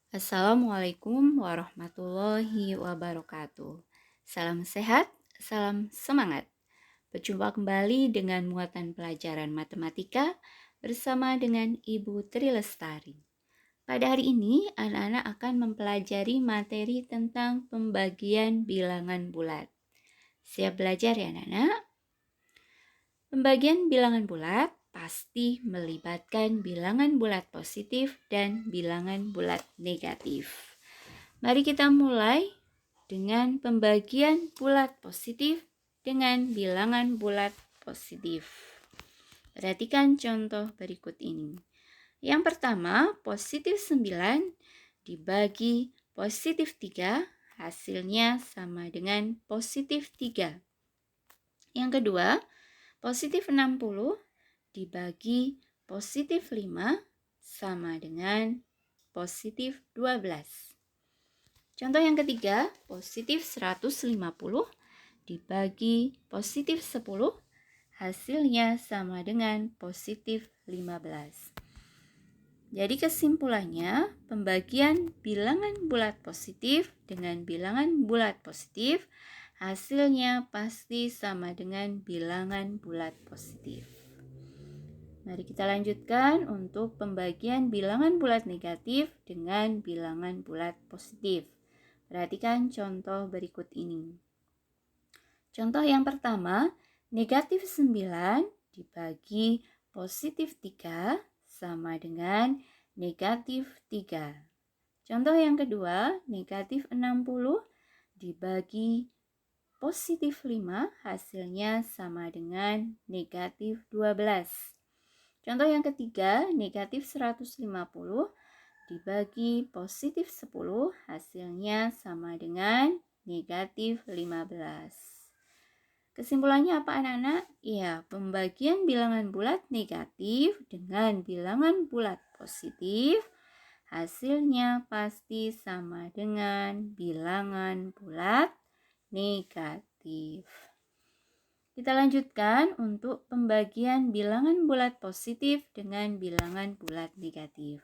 Assalamualaikum warahmatullahi wabarakatuh. Salam sehat, salam semangat. Berjumpa kembali dengan muatan pelajaran matematika bersama dengan Ibu Tri Lestari. Pada hari ini, anak-anak akan mempelajari materi tentang pembagian bilangan bulat. Siap belajar ya anak-anak? Pembagian bilangan bulat pasti melibatkan bilangan bulat positif dan bilangan bulat negatif. Mari kita mulai dengan pembagian bulat positif dengan bilangan bulat positif. Perhatikan contoh berikut ini. Yang pertama, positif 9 dibagi positif 3, hasilnya sama dengan positif 3. Yang kedua, positif 60 dibagi positif 5 sama dengan positif 12. Contoh yang ketiga, positif 150 dibagi positif 10, hasilnya sama dengan positif 15. Jadi kesimpulannya, pembagian bilangan bulat positif dengan bilangan bulat positif, hasilnya pasti sama dengan bilangan bulat positif. Mari kita lanjutkan untuk pembagian bilangan bulat negatif dengan bilangan bulat positif. Perhatikan contoh berikut ini. Contoh yang pertama, negatif 9 dibagi positif 3 sama dengan negatif 3. Contoh yang kedua, negatif 60 dibagi positif 5, hasilnya sama dengan negatif 12. Contoh yang ketiga, negatif 150 dibagi positif 10, hasilnya sama dengan negatif 15. Kesimpulannya apa anak-anak? Ya, pembagian bilangan bulat negatif dengan bilangan bulat positif, hasilnya pasti sama dengan bilangan bulat negatif. Kita lanjutkan untuk pembagian bilangan bulat positif dengan bilangan bulat negatif.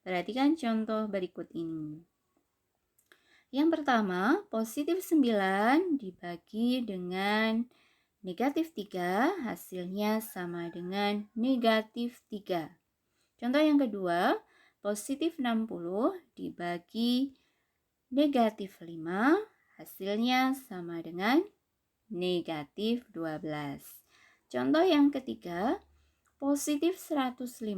Perhatikan contoh berikut ini. Yang pertama, positif 9 dibagi dengan negatif 3, hasilnya sama dengan negatif 3. Contoh yang kedua, positif 60 dibagi negatif 5, hasilnya sama dengan negatif 12. Contoh yang ketiga, positif 150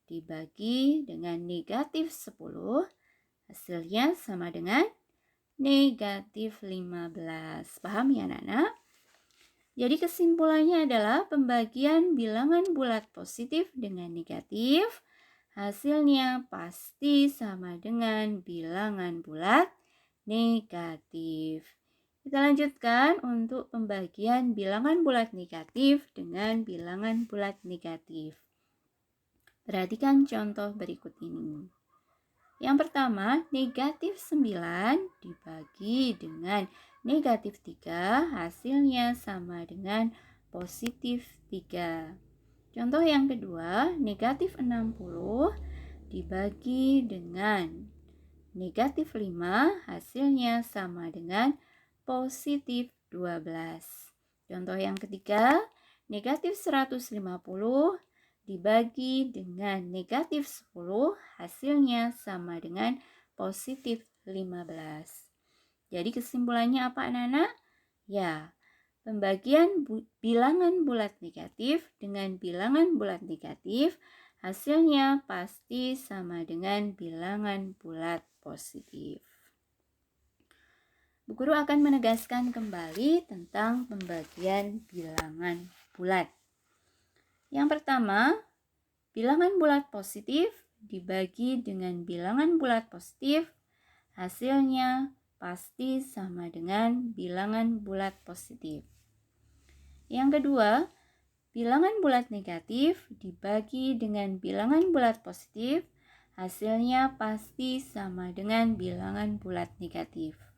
dibagi dengan negatif 10, hasilnya sama dengan negatif 15. Paham ya anak-anak? Jadi kesimpulannya adalah pembagian bilangan bulat positif dengan negatif, hasilnya pasti sama dengan bilangan bulat negatif. Kita lanjutkan untuk pembagian bilangan bulat negatif dengan bilangan bulat negatif. Perhatikan contoh berikut ini. Yang pertama, negatif 9 dibagi dengan negatif 3, hasilnya sama dengan positif 3. Contoh yang kedua, negatif 60 dibagi dengan negatif 5, hasilnya sama dengan positif 12. Contoh yang ketiga, negatif 150 dibagi dengan negatif 10, hasilnya sama dengan positif 15. Jadi kesimpulannya apa anak-anak? Ya, pembagian bilangan bulat negatif dengan bilangan bulat negatif, hasilnya pasti sama dengan bilangan bulat positif. Bu Guru akan menegaskan kembali tentang pembagian bilangan bulat. Yang pertama, bilangan bulat positif dibagi dengan bilangan bulat positif, hasilnya pasti sama dengan bilangan bulat positif. Yang kedua, bilangan bulat negatif dibagi dengan bilangan bulat positif, hasilnya pasti sama dengan bilangan bulat negatif.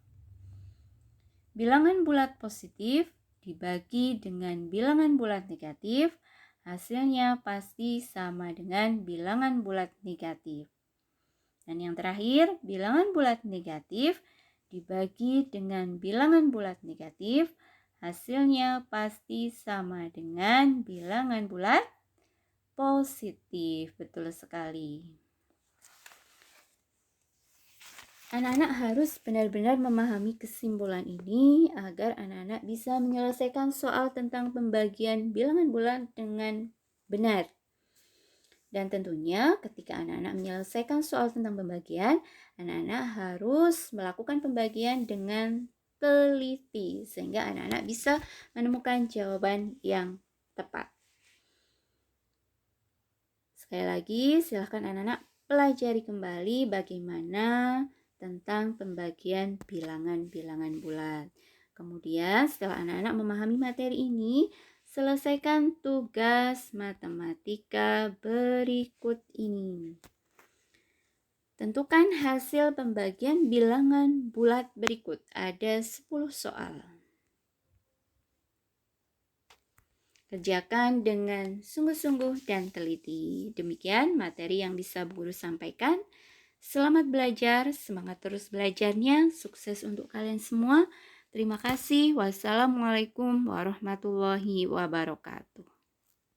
Bilangan bulat positif dibagi dengan bilangan bulat negatif, hasilnya pasti sama dengan bilangan bulat negatif. Dan yang terakhir, bilangan bulat negatif dibagi dengan bilangan bulat negatif, hasilnya pasti sama dengan bilangan bulat positif. Betul sekali. Anak-anak harus benar-benar memahami kesimpulan ini agar anak-anak bisa menyelesaikan soal tentang pembagian bilangan bulat dengan benar. Dan tentunya ketika anak-anak menyelesaikan soal tentang pembagian, anak-anak harus melakukan pembagian dengan teliti sehingga anak-anak bisa menemukan jawaban yang tepat. Sekali lagi, silakan anak-anak pelajari kembali bagaimana tentang pembagian bilangan-bilangan bulat. Kemudian setelah anak-anak memahami materi ini, selesaikan tugas matematika berikut ini. Tentukan hasil pembagian bilangan bulat berikut. Ada 10 soal. Kerjakan dengan sungguh-sungguh dan teliti. Demikian materi yang bisa Bu Guru sampaikan. Selamat belajar, semangat terus belajarnya, sukses untuk kalian semua. Terima kasih. Wassalamualaikum warahmatullahi wabarakatuh.